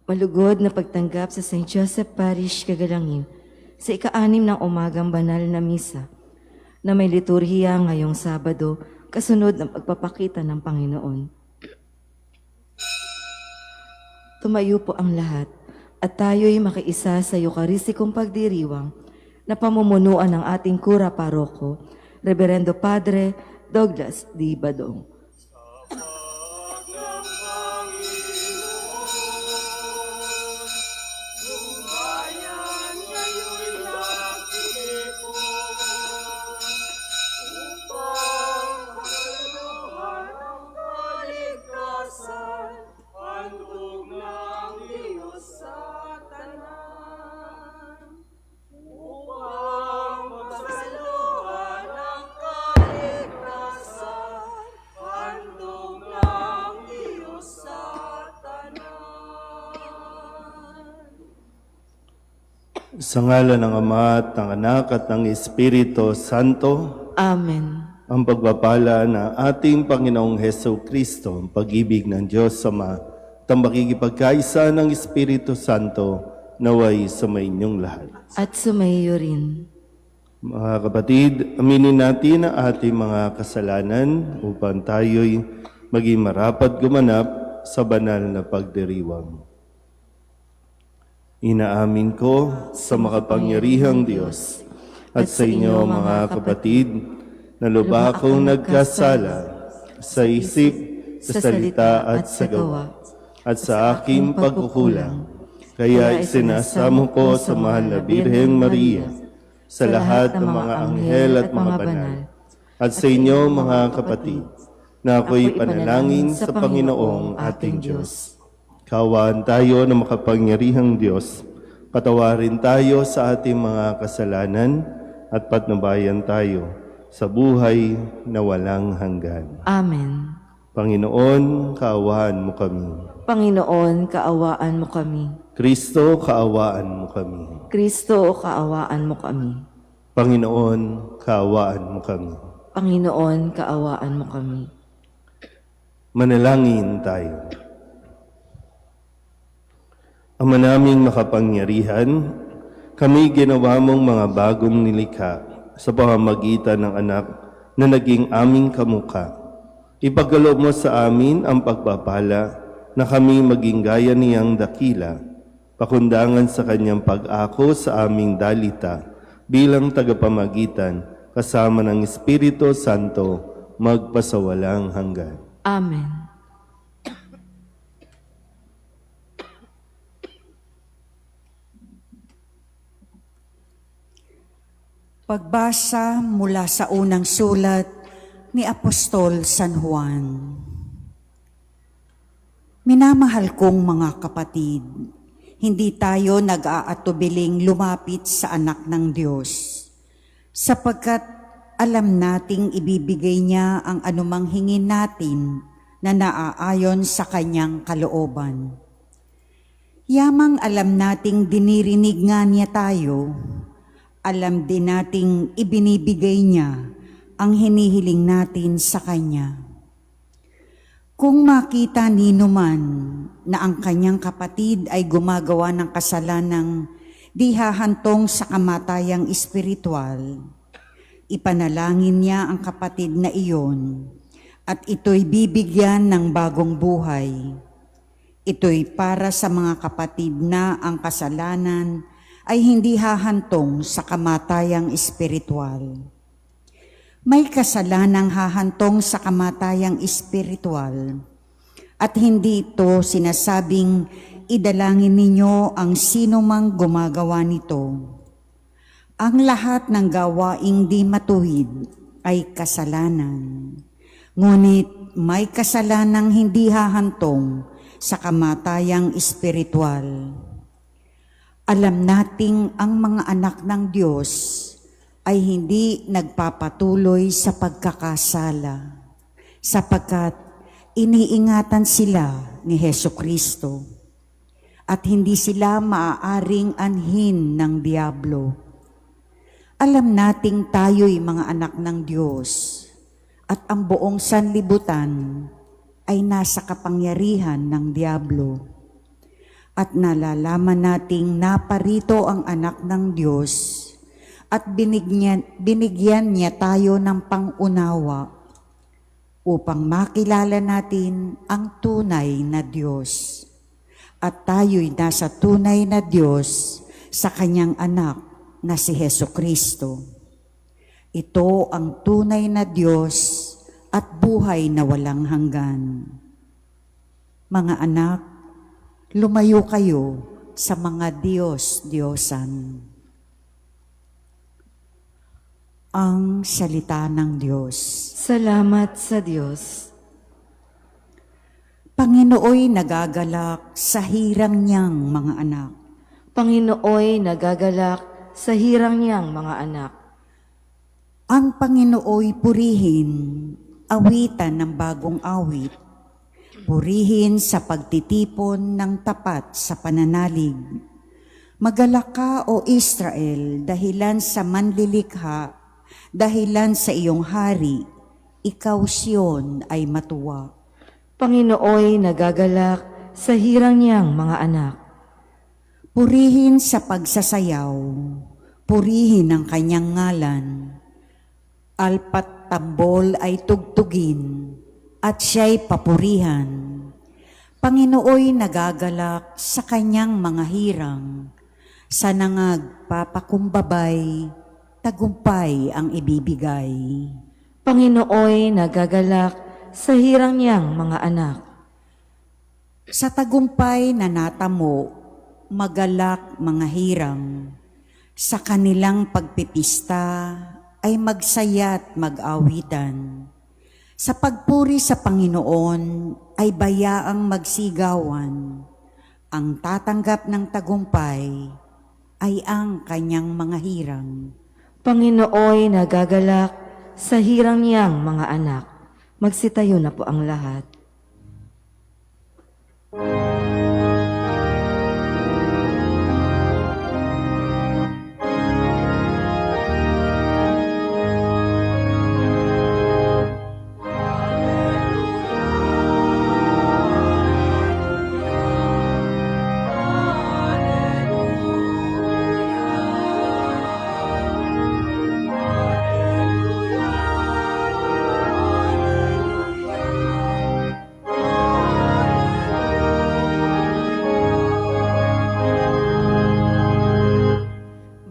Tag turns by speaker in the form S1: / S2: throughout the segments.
S1: Malugod na pagtanggap sa St. Joseph Parish, Kagalangin, sa ika-6 ng umagang banal na misa, na may liturhiya ngayong Sabado, kasunod ng pagpapakita ng Panginoon. Tumayo po ang lahat, at tayo'y makiisa sa Eucharistikong pagdiriwang na pamumunuan ng ating Kura Paroko, Reverendo Padre Douglas D. Badong.
S2: Sa ngalan ng Ama at ng Anak at ng Espiritu Santo.
S1: Amen.
S2: Ang pagpapala ng ating Panginoong Heso Kristo, ang pag-ibig ng Diyos Ama, at ang makikipagkaisa ng Espiritu Santo, naway sumayinyong lahat.
S1: At sumayo rin.
S2: Mga kapatid, aminin natin ang ating mga kasalanan upang tayo'y maging marapat gumanap sa banal na pagdiriwang. Inaamin ko sa makapangyarihang Diyos at sa inyo mga kapatid na lubha akong nagkasala sa isip, sa salita at sa gawa at sa aking pagkukulang. Kaya isinasamo ko sa mahal na Birheng Maria, sa lahat ng mga anghel at mga banal, at sa inyo mga kapatid, na ako'y panalangin sa Panginoong ating Diyos. Kaawaan tayo ng makapangyarihang Diyos, patawarin tayo sa ating mga kasalanan at patnubayan tayo sa buhay na walang hanggan.
S1: Amen.
S2: Panginoon, kaawaan mo kami.
S1: Panginoon, kaawaan mo kami.
S2: Kristo, kaawaan mo kami.
S1: Kristo, kaawaan mo kami.
S2: Panginoon, kaawaan mo kami.
S1: Panginoon, kaawaan mo kami.
S2: Manalangin tayo. Ama naming makapangyarihan, kami ginawa mong mga bagong nilikha sa pamamagitan ng anak na naging aming kamukha. Ipagkaloob mo sa amin ang pagpapala na kami maging gaya niyang dakila, pakundangan sa kanyang pag-ako sa aming dalita bilang tagapamagitan kasama ng Espiritu Santo magpasawalang hanggan.
S1: Amen.
S3: Pagbasa mula sa unang sulat ni Apostol San Juan. Minamahal kong mga kapatid, hindi tayo nag-aatubiling lumapit sa anak ng Diyos, sapagkat alam nating ibibigay niya ang anumang hingin natin na naaayon sa kanyang kalooban. Yamang alam nating dinirinig nga niya tayo, alam din nating ibinibigay niya ang hinihiling natin sa Kanya. Kung makita nino man na ang kanyang kapatid ay gumagawa ng kasalanang di hahantong sa kamatayang espiritual, ipanalangin niya ang kapatid na iyon at ito'y bibigyan ng bagong buhay. Ito'y para sa mga kapatid na ang kasalanan ay hindi hahantong sa kamatayang espiritual. May kasalanang hahantong sa kamatayang espiritual at hindi ito sinasabing idalangin ninyo ang sino mang gumagawa nito. Ang lahat ng gawaing di matuwid ay kasalanan. Ngunit may kasalanang hindi hahantong sa kamatayang espiritual. Alam nating ang mga anak ng Diyos ay hindi nagpapatuloy sa pagkakasala, sapagkat iniingatan sila ni Hesukristo at hindi sila maaaring anhin ng diablo. Alam nating tayo'y mga anak ng Diyos at ang buong sanlibutan ay nasa kapangyarihan ng diablo. at nalalaman nating naparito ang anak ng Diyos at binigyan niya tayo ng pangunawa upang makilala natin ang tunay na Diyos. At tayo'y nasa tunay na Diyos sa Kanyang anak na si Hesukristo. Ito ang tunay na Diyos at buhay na walang hanggan. Mga anak, lumayo kayo sa mga Diyos-Diyosan. Ang salita ng Diyos.
S1: Salamat sa Diyos.
S3: Panginooy nagagalak sa hirang niyang mga anak.
S1: Panginooy nagagalak sa hirang niyang mga anak.
S3: Ang Panginooy purihin, awitan ng bagong awit. Purihin sa pagtitipon ng tapat sa pananalig. Magalak ka, O Israel, dahilan sa manlilikha, dahilan sa iyong hari, ikaw Siyon ay matuwa.
S1: Panginooy nagagalak sa hirang niyang mga anak.
S3: Purihin sa pagsasayaw, purihin ang kanyang ngalan. Alpat tambol ay tugtugin, at siya'y papurihan. Panginooy nagagalak sa kanyang mga hirang, sa nangag papakumbabay, tagumpay ang ibibigay.
S1: Panginooy nagagalak sa hirang niyang mga anak.
S3: Sa tagumpay na natamo, magalak mga hirang. Sa kanilang pagpipista ay magsaya't mag-awitan. Sa pagpuri sa Panginoon ay bayaang magsigawan. Ang tatanggap ng tagumpay ay ang kanyang mga hirang.
S1: Panginooy nagagalak sa hirang niyang mga anak. Magsitayo na po ang lahat.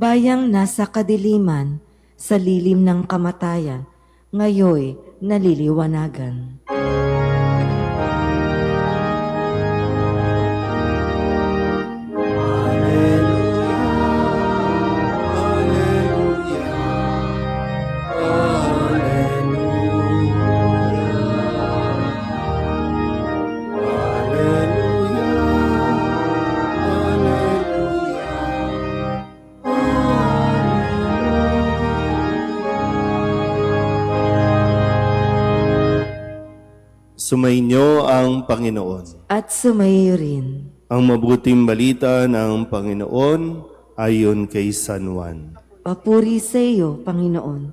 S1: Bayang nasa kadiliman, sa lilim ng kamatayan, ngayoy naliliwanagan.
S2: Sumainyo ang Panginoon.
S1: At sumayo rin.
S2: Ang mabuting balita ng Panginoon ayon kay San Juan.
S1: Papuri sa iyo, Panginoon.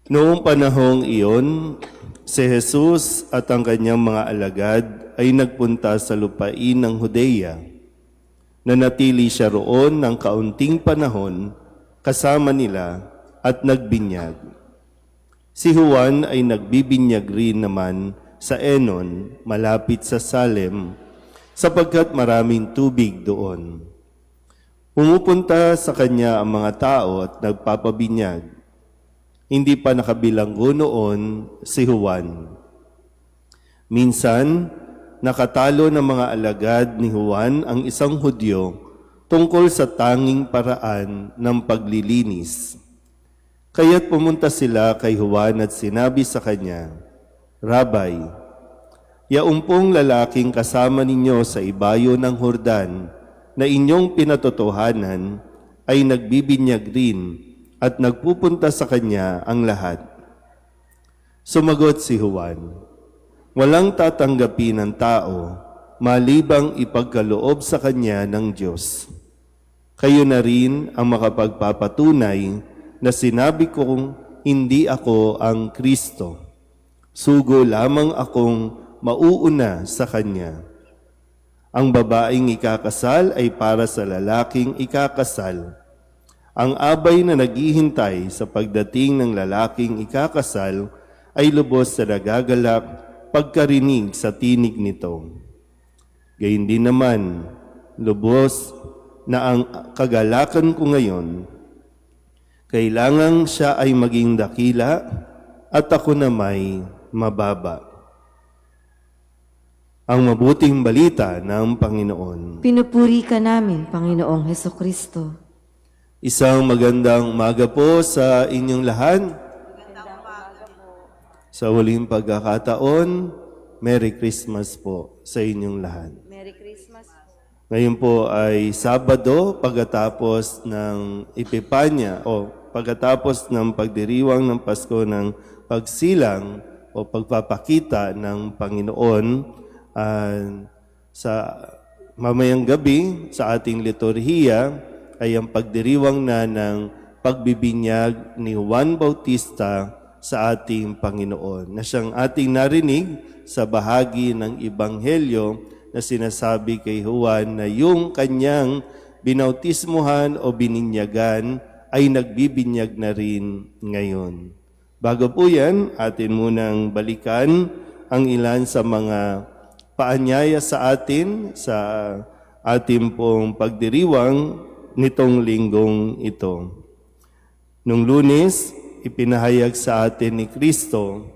S2: Noong panahong iyon, si Jesus at ang kanyang mga alagad ay nagpunta sa lupain ng Judea. Nanatili siya roon ng kaunting panahon kasama nila at nagbinyag. Si Juan ay nagbibinyag rin naman sa Enon, malapit sa Salem, sapagkat maraming tubig doon. Pumupunta sa kanya ang mga tao at nagpapabinyag. Hindi pa nakabilanggo noon si Juan. Minsan, nakatalo ng mga alagad ni Juan ang isang Hudyo tungkol sa tanging paraan ng paglilinis. Kaya't pumunta sila kay Juan at sinabi sa kanya, Rabay, yaumpong lalaking kasama ninyo sa ibayo ng Jordan na inyong pinatotohanan ay nagbibinyag rin at nagpupunta sa kanya ang lahat. Sumagot si Juan, walang tatanggapin ng tao malibang ipagkaloob sa kanya ng Diyos. Kayo na rin ang makapagpapatunay na sinabi kong hindi ako ang Kristo. Sugo lamang akong mauuna sa Kanya. Ang babaeng ikakasal ay para sa lalaking ikakasal. Ang abay na naghihintay sa pagdating ng lalaking ikakasal ay lubos na nagagalak pagkarinig sa tinig nito. Gayun din naman, lubos na ang kagalakan ko ngayon, kailangang siya ay maging dakila at ako na may mababa. Ang mabuting balita ng Panginoon.
S1: Pinupuri ka namin, Panginoong Heso Kristo.
S2: Isang magandang umaga po sa inyong lahat. Sa huling pagkakataon, Merry Christmas po sa inyong lahat.
S1: Merry Christmas.
S2: Ngayon po ay Sabado pagkatapos ng Epipanya o pagkatapos ng pagdiriwang ng Pasko ng pagsilang o pagpapakita ng Panginoon sa mamayang gabi sa ating liturhiya ay ang pagdiriwang na ng pagbibinyag ni Juan Bautista sa ating Panginoon na siyang ating narinig sa bahagi ng Ebanghelyo na sinasabi kay Juan na yung kanyang binautismuhan o bininyagan ay nagbibinyag na rin ngayon. Bago po yan, atin munang balikan ang ilan sa mga paanyaya sa atin sa ating pong pagdiriwang nitong linggong ito. Nung Lunes, ipinahayag sa atin ni Kristo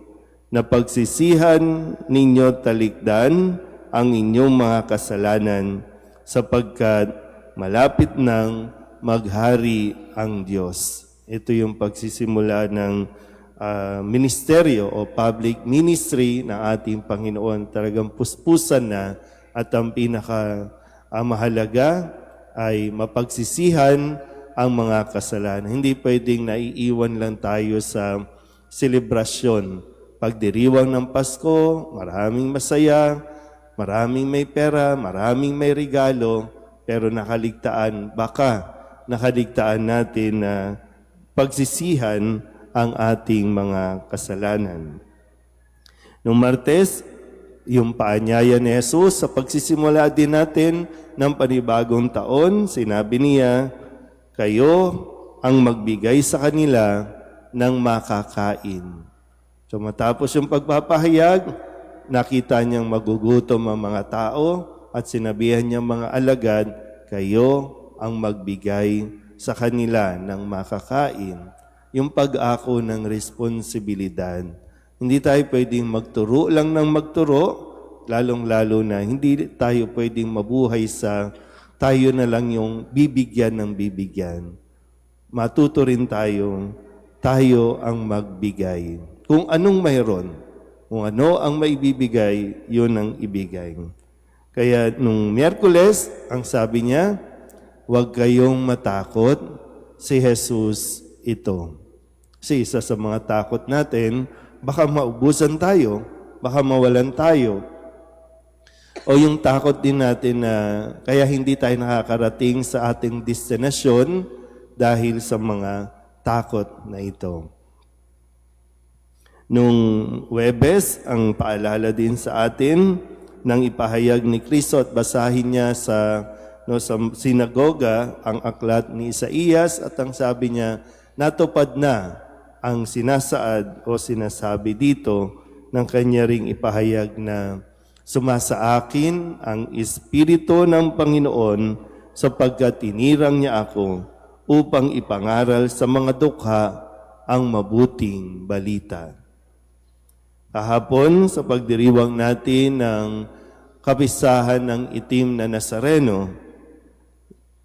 S2: na pagsisihan ninyo talikdan ang inyong mga kasalanan sapagkat malapit nang maghari ang Diyos. Ito yung pagsisimula ng ministeryo o public ministry ng ating Panginoon. Talagang puspusan na at ang mahalaga ay mapagsisihan ang mga kasalanan. Hindi pwedeng naiiwan lang tayo sa selebrasyon. Pagdiriwang ng Pasko, maraming masaya, maraming may pera, maraming may regalo, pero baka nakaligtaan natin na pagsisihan ang ating mga kasalanan. Noong Martes, yung paanyaya ni Jesus sa pagsisimula din natin ng panibagong taon, sinabi niya, kayo ang magbigay sa kanila ng makakain. So matapos yung pagpapahayag, nakita niyang magugutom ang mga tao at sinabihan niyang mga alagad, kayo ang magbigay sa kanila ng makakain. Yung pag-ako ng responsibilidad. Hindi tayo pwedeng magturo lang ng magturo, lalong-lalo na hindi tayo pwedeng mabuhay sa tayo na lang yung bibigyan ng bibigyan. Matuto rin tayo ang magbigay. Kung anong mayroon, kung ano ang maibibigay, yun ang ibigay. Kaya nung Miyerkules, ang sabi niya, huwag kayong matakot, si Jesus ito. Kasi isa sa mga takot natin, baka maubusan tayo, baka mawalan tayo. O yung takot din natin na kaya hindi tayo nakakarating sa ating destinasyon dahil sa mga takot na ito. Nung Huwebes, ang paalala din sa atin nang ipahayag ni Kristo at basahin niya sa sinagoga ang aklat ni Isaías at ang sabi niya, natupad na ang sinasaad o sinasabi dito ng kanya ring ipahayag na sumasa akin ang Espiritu ng Panginoon sapagkat tinirang niya ako upang ipangaral sa mga dukha ang mabuting balita. Kahapon sa pagdiriwang natin ng kapisahan ng itim na Nazareno,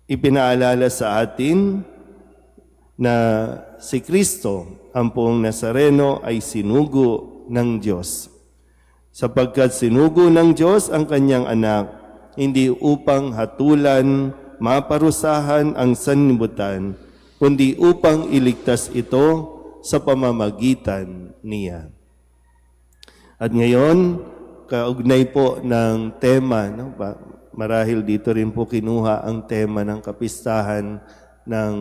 S2: ipinaalala sa atin na si Kristo, ang poong Nazareno, ay sinugo ng Diyos. Sapagkat sinugo ng Diyos ang kanyang anak, hindi upang hatulan, maparusahan ang sanlibutan, kundi upang iligtas ito sa pamamagitan niya. At ngayon, kaugnay po ng tema, marahil dito rin po kinuha ang tema ng kapistahan ng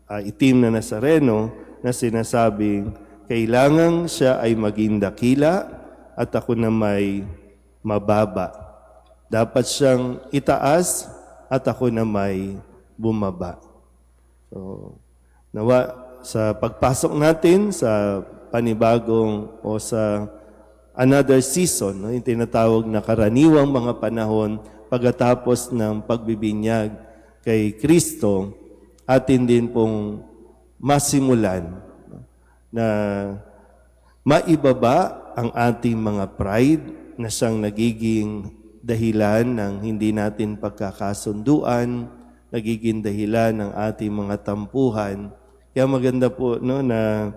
S2: itim na Nazareno na sinasabing, kailangang siya ay maging dakila at ako na may mababa. Dapat siyang itaas at ako na may bumaba. So, nawa sa pagpasok natin sa panibagong o sa another season, no, yung tinatawag na karaniwang mga panahon pagkatapos ng pagbibinyag kay Kristo, atin din pong masimulan, no, na maibaba ang ating mga pride na siyang nagiging dahilan ng hindi natin pagkakasunduan, nagiging dahilan ng ating mga tampuhan. Kaya maganda po, no, na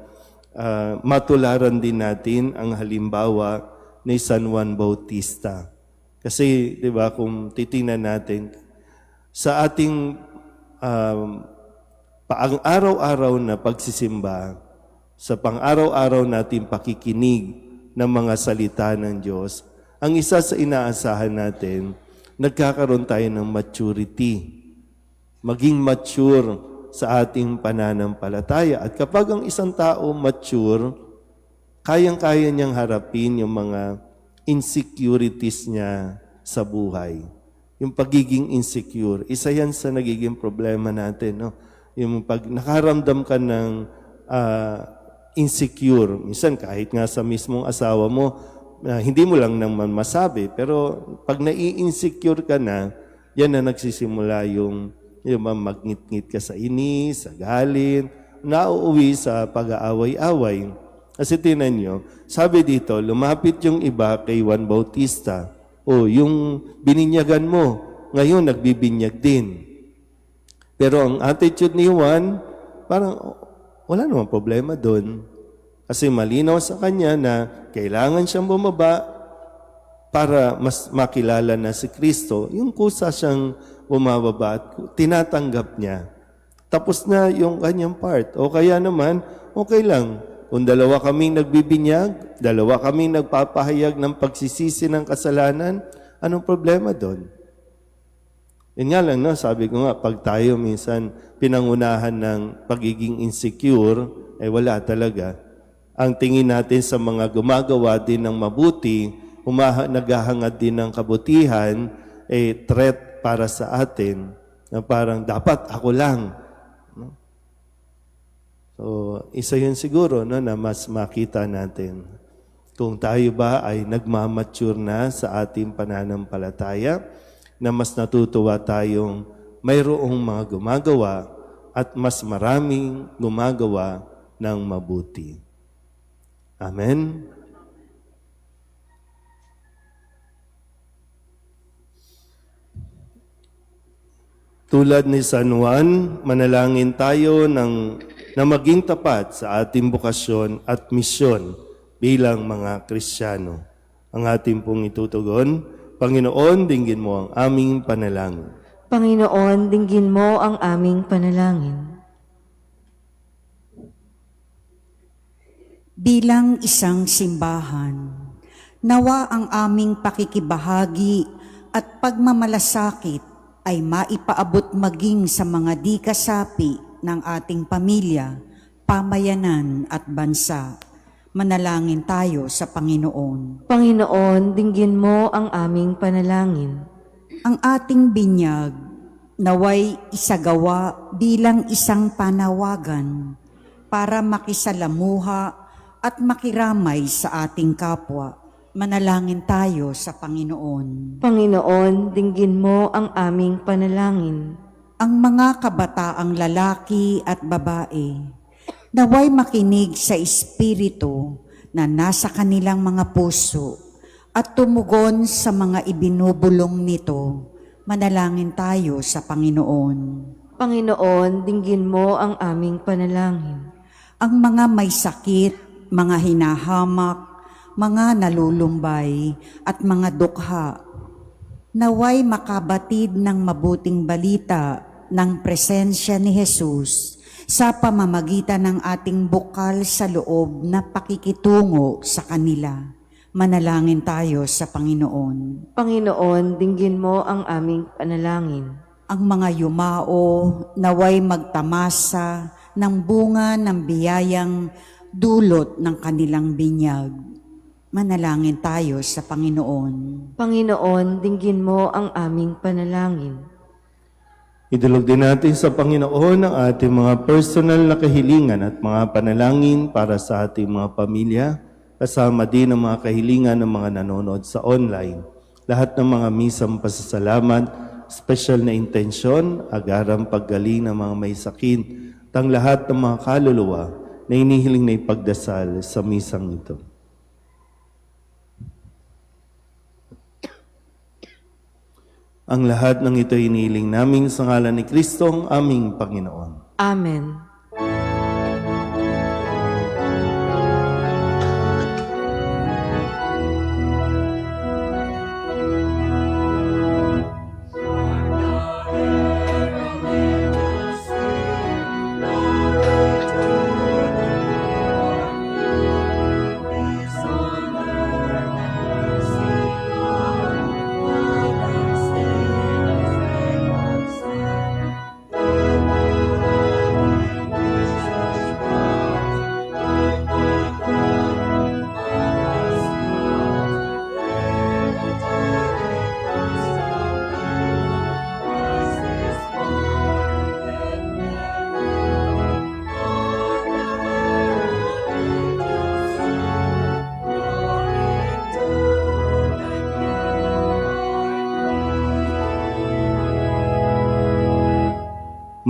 S2: matularan din natin ang halimbawa ni San Juan Bautista. Kasi, di ba, kung titingnan natin, sa ating pang-araw-araw na pagsisimba, sa pang-araw-araw nating pakikinig ng mga salita ng Diyos, ang isa sa inaasahan natin, nagkakaroon tayo ng maturity. Maging mature sa ating pananampalataya. At kapag ang isang tao mature, kayang-kaya niyang harapin yung mga insecurities niya sa buhay. Yung pagiging insecure, isa yan sa nagiging problema natin. No? Yung pag nakaramdam ka ng insecure, minsan kahit nga sa mismong asawa mo, hindi mo lang naman masabi, pero pag nai-insecure ka na, yan na nagsisimula yung magngit-ngit ka sa inis, sa galit, nauuwi sa pag-aaway-away. Kasi tinan nyo, sabi dito, lumapit yung iba kay Juan Bautista, yung bininyagan mo, ngayon nagbibinyag din. Pero ang attitude ni Juan, parang wala namang problema doon. Kasi malinaw sa kanya na kailangan siyang bumaba para mas makilala na si Kristo. Yung kusa siyang bumababa at tinatanggap niya. Tapos na yung kanyang part. O kaya naman, okay lang. Kung dalawa kaming nagbibinyag, dalawa kaming nagpapahayag ng pagsisisi ng kasalanan, anong problema doon? Yun nga lang, no? Sabi ko nga, pag tayo minsan pinangunahan ng pagiging insecure, wala talaga. Ang tingin natin sa mga gumagawa din ng mabuti, naghahangad din ng kabutihan, threat para sa atin, na parang dapat ako lang. No? So, isa yun siguro, no, na mas makita natin. Kung tayo ba ay nagmamature na sa ating pananampalataya, na mas natutuwa tayong mayroong mga gumagawa at mas maraming gumagawa ng mabuti. Amen? Tulad ni San Juan, manalangin tayo na maging tapat sa ating bukasyon at misyon bilang mga Kristiyano. Ang ating pong itutugon, Panginoon, dinggin mo ang aming panalangin.
S1: Panginoon, dinggin mo ang aming panalangin.
S3: Bilang isang simbahan, nawa ang aming pakikibahagi at pagmamalasakit ay maipaabot maging sa mga di kasapi ng ating pamilya, pamayanan at bansa. Manalangin tayo sa Panginoon.
S1: Panginoon, dinggin mo ang aming panalangin.
S3: Ang ating binyag naway isagawa bilang isang panawagan para makisalamuha at makiramay sa ating kapwa. Manalangin tayo sa Panginoon.
S1: Panginoon, dinggin mo ang aming panalangin.
S3: Ang mga kabataang lalaki at babae, naway makinig sa Espiritu na nasa kanilang mga puso at tumugon sa mga ibinubulong nito. Manalangin tayo sa Panginoon.
S1: Panginoon, dinggin mo ang aming panalangin.
S3: Ang mga may sakit, mga hinahamak, mga nalulumbay, at mga dukha, naway makabatid ng mabuting balita ng presensya ni Jesus sa pamamagitan ng ating bukal sa loob na pakikitungo sa kanila. Manalangin tayo sa Panginoon.
S1: Panginoon, dinggin mo ang aming panalangin.
S3: Ang mga yumao naway magtamasa ng bunga ng biyayang dulot ng kanilang binyag. Manalangin tayo sa Panginoon.
S1: Panginoon, dinggin mo ang aming panalangin.
S2: Idulog din natin sa Panginoon ang ating mga personal na kahilingan at mga panalangin para sa ating mga pamilya, kasama din ang mga kahilingan ng mga nanonood sa online. Lahat ng mga misang pasasalamat, special na intensyon, agarang paggaling ng mga may sakit, at ang lahat ng mga kaluluwa na inihiling na ipagdasal sa misang ito. Ang lahat ng ito inihiling namin sa ngalan ni Kristo ang aming Panginoon.
S1: Amen.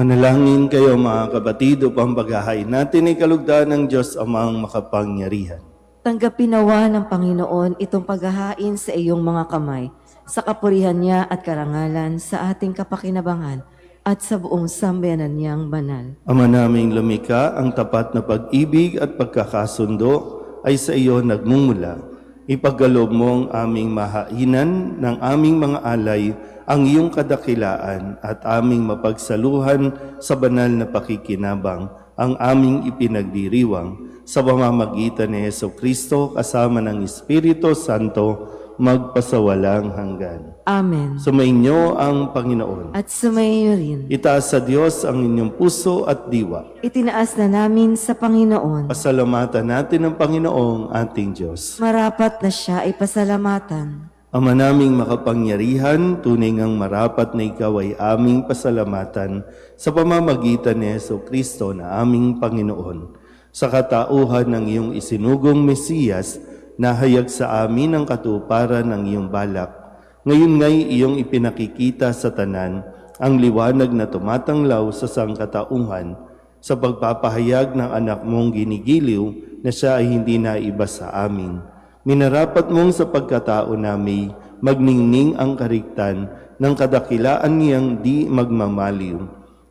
S2: Manalangin kayo mga kabatid upang paghahain natin ay kalugdan ng Diyos amang makapangyarihan.
S1: Tanggapin nawa ng Panginoon itong paghahain sa iyong mga kamay, sa kapurihan niya at karangalan sa ating kapakinabangan at sa buong sambayanan niyang banal.
S2: Ama naming lumika, ang tapat na pag-ibig at pagkakasundo ay sa iyo nagmumula. Ipagkaloob mo ang aming mahainan ng aming mga alay, ang iyong kadakilaan at aming mapagsaluhan sa banal na pakikinabang, ang aming ipinagdiriwang sa pamamagitan ni Jesucristo kasama ng Espiritu Santo magpasawalang hanggan.
S1: Amen.
S2: Sumainyo ang Panginoon.
S1: At sumayo rin.
S2: Itaas sa Diyos ang inyong puso at diwa.
S1: Itinaas na namin sa Panginoon.
S2: Pasalamatan natin ang Panginoong ating Diyos.
S1: Marapat na siya ay pasalamatan.
S2: Ama naming makapangyarihan, tunay ngang marapat na ikaw ay aming pasalamatan sa pamamagitan ni Jesucristo na aming Panginoon. Sa katauhan ng iyong isinugong Mesiyas, nahayag sa amin ang katuparan ng iyong balak. Ngayon nga'y iyong ipinakikita sa tanan ang liwanag na tumatanglaw sa sangkatauhan sa pagpapahayag ng anak mong ginigiliw na siya ay hindi naiba sa amin. Minarapat mong sa pagkatao namin magningning ang kariktan ng kadakilaan niyang di magmamaliw.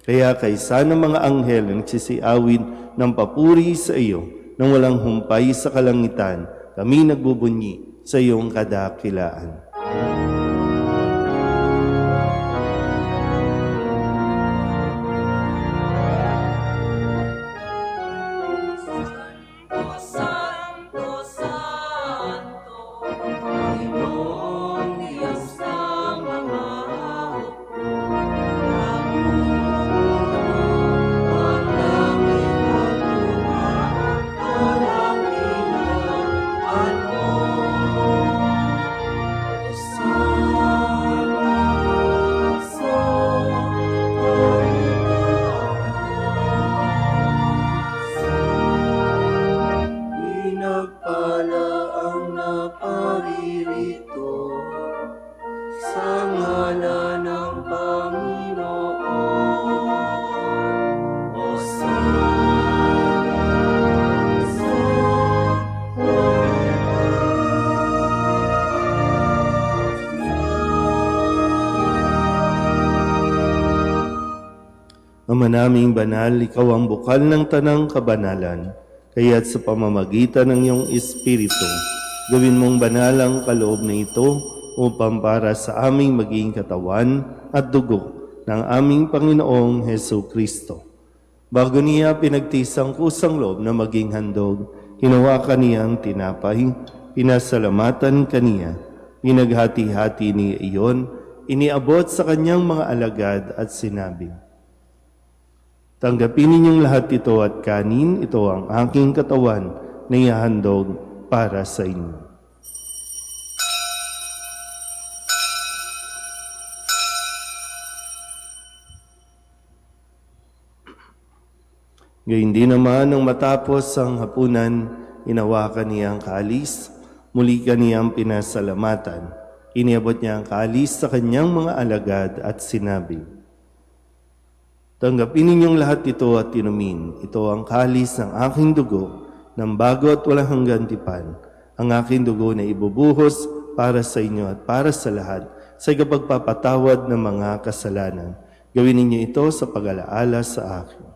S2: Kaya kaysa ng mga anghel na nagsisiawid ng papuri sa iyo nang walang humpay sa kalangitan, kami nagbubunyi sa iyong kadakilaan. Pinagpala ang naparirito sa ngalan ng Panginoon. Ama naming banal, ikaw ang bukal ng tanang kabanalan, kaya't sa pamamagitan ng iyong Espiritu, gawin mong banal ang kaloob na ito upang para sa aming maging katawan at dugo ng aming Panginoong Jesucristo. Bago niya pinagtisang kusang loob na maging handog, hinawakan niya ang tinapay, pinasalamatan kaniya, pinaghati-hati niya iyon, iniabot sa kanyang mga alagad at sinabi, "Tanggapin ninyong lahat ito at kanin, ito ang aking katawan na ihahandog para sa inyo." Gayun din naman nang matapos ang hapunan, inawakan niya ang kalis, muli kaniyang pinasalamatan. Iniabot niya ang kalis sa kanyang mga alagad at sinabi, "Tanggapin ninyong lahat ito at inumin. Ito ang kalis ng aking dugo, ng bago at walang hanggan tipan. Ang aking dugo na ibubuhos para sa inyo at para sa lahat, sa ikapagpapatawad ng mga kasalanan. Gawin ninyo ito sa pag-alaala sa akin."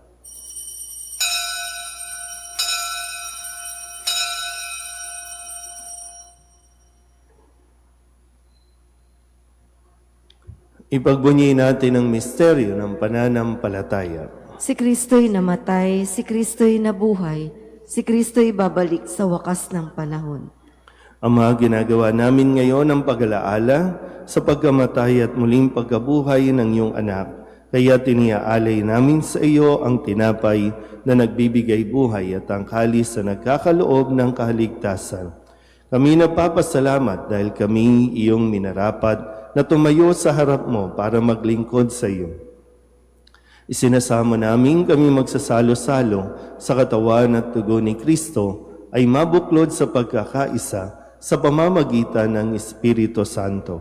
S2: Ipagbunyi natin ang misteryo ng pananampalataya.
S1: Si Kristo'y namatay, si Kristo'y nabuhay, si Kristo'y babalik sa wakas ng panahon.
S2: Ama, ginagawa namin ngayon ang pag-alaala sa pagkamatay at muling pagkabuhay ng iyong anak. Kaya tiniaalay namin sa iyo ang tinapay na nagbibigay buhay at ang kalis na nagkakaloob ng kaligtasan. Kami napapasalamat dahil kami iyong minarapat na tumayo sa harap mo para maglingkod sa iyo. Isinasama namin kami magsasalo-salo sa katawan at dugo ni Kristo ay mabuklod sa pagkakaisa sa pamamagitan ng Espiritu Santo.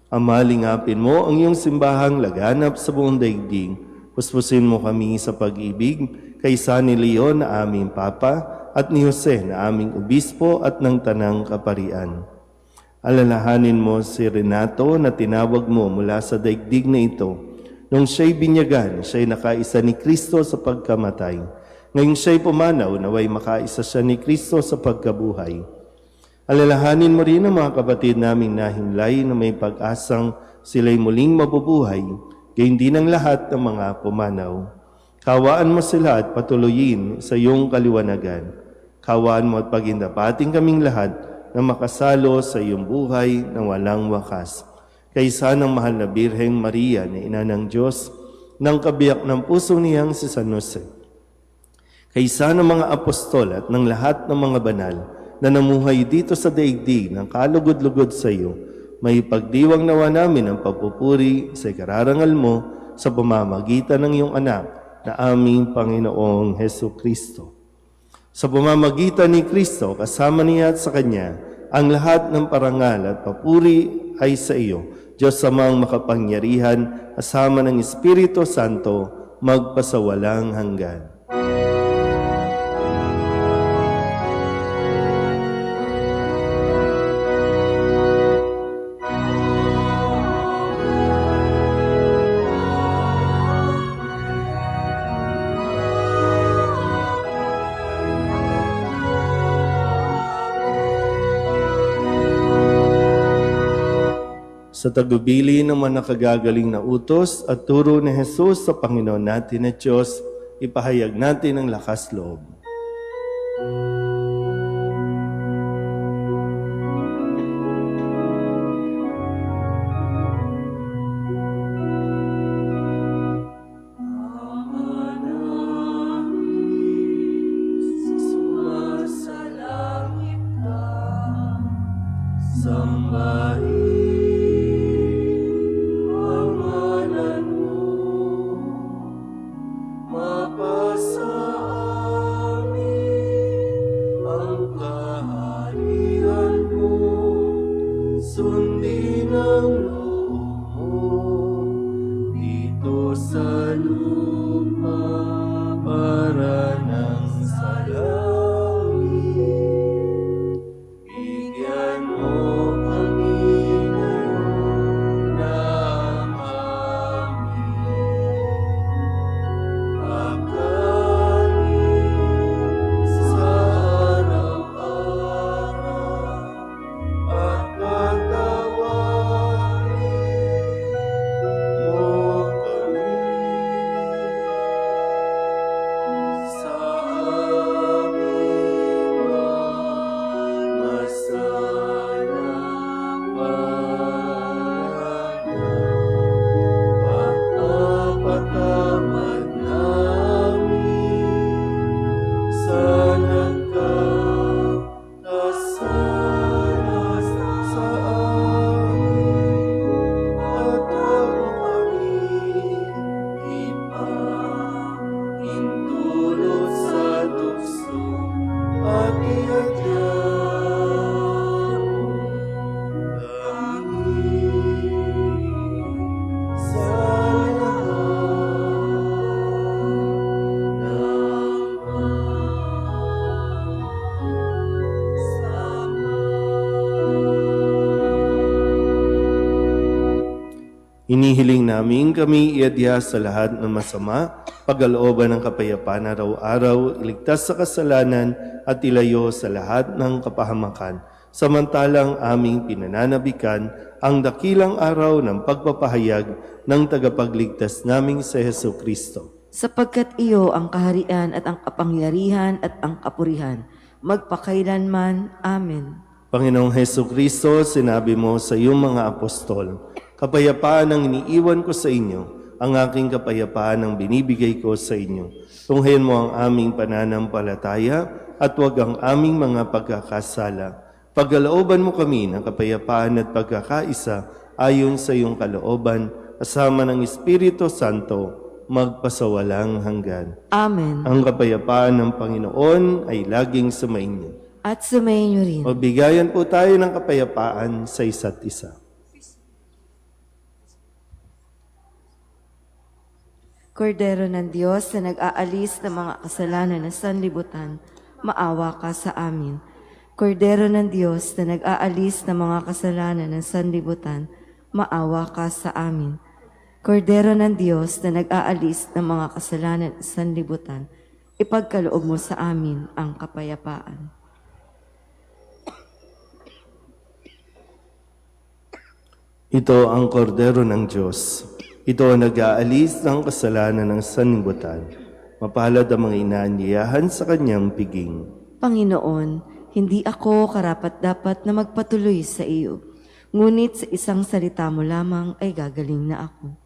S2: Ama, lingapin mo ang iyong simbahang laganap sa buong daigdig. Puspusin mo kami sa pag-ibig kaysa ni Leon na aming Papa at ni Jose na aming Obispo at ng Tanang Kaparian. Alalahanin mo si Renato na tinawag mo mula sa daigdig na ito. Nung siya'y binyagan, siya'y nakaisa ni Kristo sa pagkamatay. Ngayong siya'y pumanaw, naway makaisa siya ni Kristo sa pagkabuhay. Alalahanin mo rin ang mga kapatid naming nahimlay na may pag-asang sila'y muling mabubuhay, gayon din ang lahat ng mga pumanaw. Kawaan mo sila at patuloyin sa iyong kaliwanagan. Kawaan mo at pagindapating kaming lahat na makasalo sa iyong buhay na walang wakas. Kaysa ng mahal na Birheng Maria na ina ng Diyos, ng kabiyak ng puso niyang si San Jose. Kaysa ng mga apostol at ng lahat ng mga banal na namuhay dito sa daigdig ng kalugod-lugod sa iyo, may pagdiwang nawa namin ang pagpupuri sa ikararangal mo sa pamamagitan ng iyong anak na aming Panginoong Hesu Kristo. Sa pamamagitan ni Kristo, kasama niya at sa Kanya, ang lahat ng parangal at papuri ay sa iyo, Diyos Amang makapangyarihan, kasama ng Espiritu Santo, magpasawalang hanggan. Sa tagubili ng mga nakagagaling na utos at turo ni Jesus sa Panginoon natin na Diyos, ipahayag natin ang lakas loob. Sundin ang loob mo dito sa lupa para nang sa langit. Bigyan mo kami ngayon ng aming kakanin sa araw-araw. At patawarin mo kami Inihiling namin kami iadya sa lahat ng masama, pagkalooban ng kapayapaan araw-araw, iligtas sa kasalanan at ilayo sa lahat ng kapahamakan. Samantalang aming pinananabikan ang dakilang araw ng pagpapahayag ng tagapagligtas naming si Hesu Kristo.
S1: Sapagkat iyo ang kaharian at ang kapangyarihan at ang kapurihan, magpakailanman. Amen.
S2: Panginoong Hesu Kristo, sinabi mo sa iyong mga apostol, kapayapaan ang iniiwan ko sa inyo, ang aking kapayapaan ang binibigay ko sa inyo. Tunghayan mo ang aming pananampalataya at huwag ang aming mga pagkakasala. Pagkalooban mo kami ng kapayapaan at pagkakaisa ayon sa iyong kalooban, kasama ng Espiritu Santo, magpasawalang hanggan.
S1: Amen.
S2: Ang kapayapaan ng Panginoon ay laging sumainyo.
S1: At sumayin rin.
S2: Magbigayan po tayo ng kapayapaan sa isa't isa.
S1: Kordero ng Diyos na nag-aalis ng mga kasalanan ng sanlibutan, maawa ka sa amin. Kordero ng Diyos na nag-aalis ng mga kasalanan ng sanlibutan, maawa ka sa amin. Kordero ng Diyos na nag-aalis ng mga kasalanan ng sanlibutan, ipagkaloob mo sa amin ang kapayapaan.
S2: Ito ang kordero ng Diyos. Ito ang nag-aalis ng kasalanan ng sanlibutan. Mapalad ang mga inaanyayahan sa kanyang piging.
S1: Panginoon, hindi ako karapat-dapat na magpatuloy sa iyo, ngunit sa isang salita mo lamang ay gagaling na ako.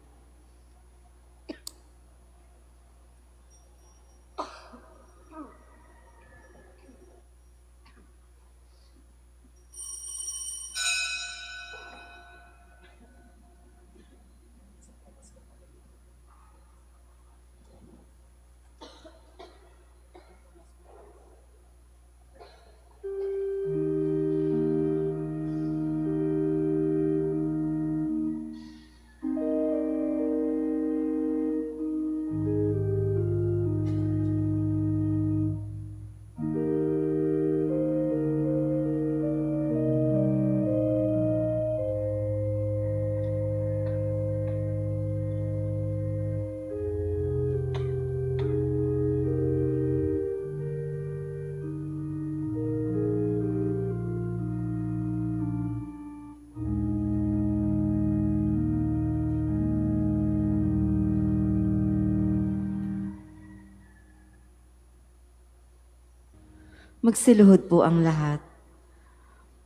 S1: Magsiluhod po ang lahat.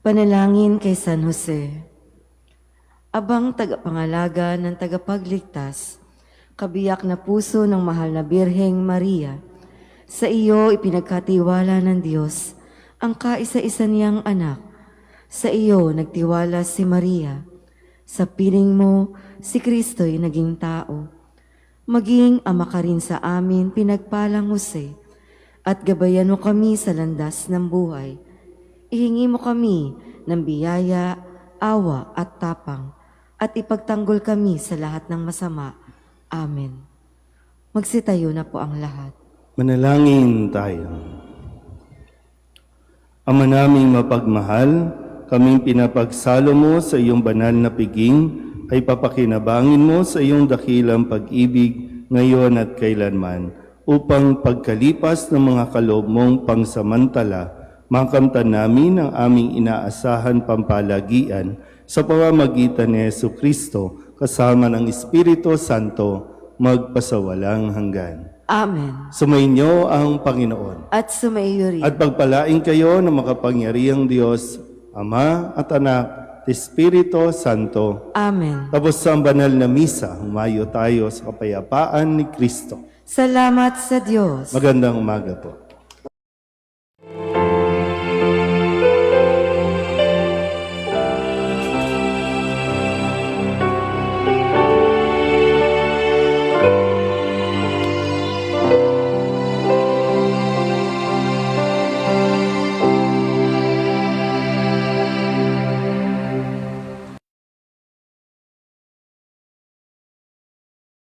S1: Panalangin kay San Jose. Abang tagapangalaga ng tagapagligtas, kabiyak na puso ng mahal na Birheng Maria, sa iyo ipinagkatiwala ng Diyos ang kaisa-isa niyang anak. Sa iyo nagtiwala si Maria. Sa piling mo, si Kristo'y naging tao. Maging ama ka rin sa amin, pinagpalang Jose, at gabayan mo kami sa landas ng buhay. Ihingi mo kami ng biyaya, awa at tapang, at ipagtanggol kami sa lahat ng masama. Amen. Magsitayo na po ang lahat.
S2: Manalangin tayo. Ama naming mapagmahal, kaming pinapagsalo mo sa iyong banal na piging, ay papakinabangin mo sa iyong dakilang pag-ibig ngayon at kailanman, upang pagkalipas ng mga kaloob mong pangsamantala, makamtan namin ang aming inaasahan pampalagian sa pamamagitan ni Hesu Kristo kasama ng Espiritu Santo magpasawalang hanggan.
S1: Amen.
S2: Sumainyo ang Panginoon.
S1: At sumaiyo rin.
S2: At pagpalain kayo ng makapangyarihang Diyos, Ama at Anak, at Espiritu Santo.
S1: Amen.
S2: Tapos sa banal na misa, humayo tayo sa kapayapaan ni Kristo.
S1: Salamat sa Diyos.
S2: Magandang umaga po.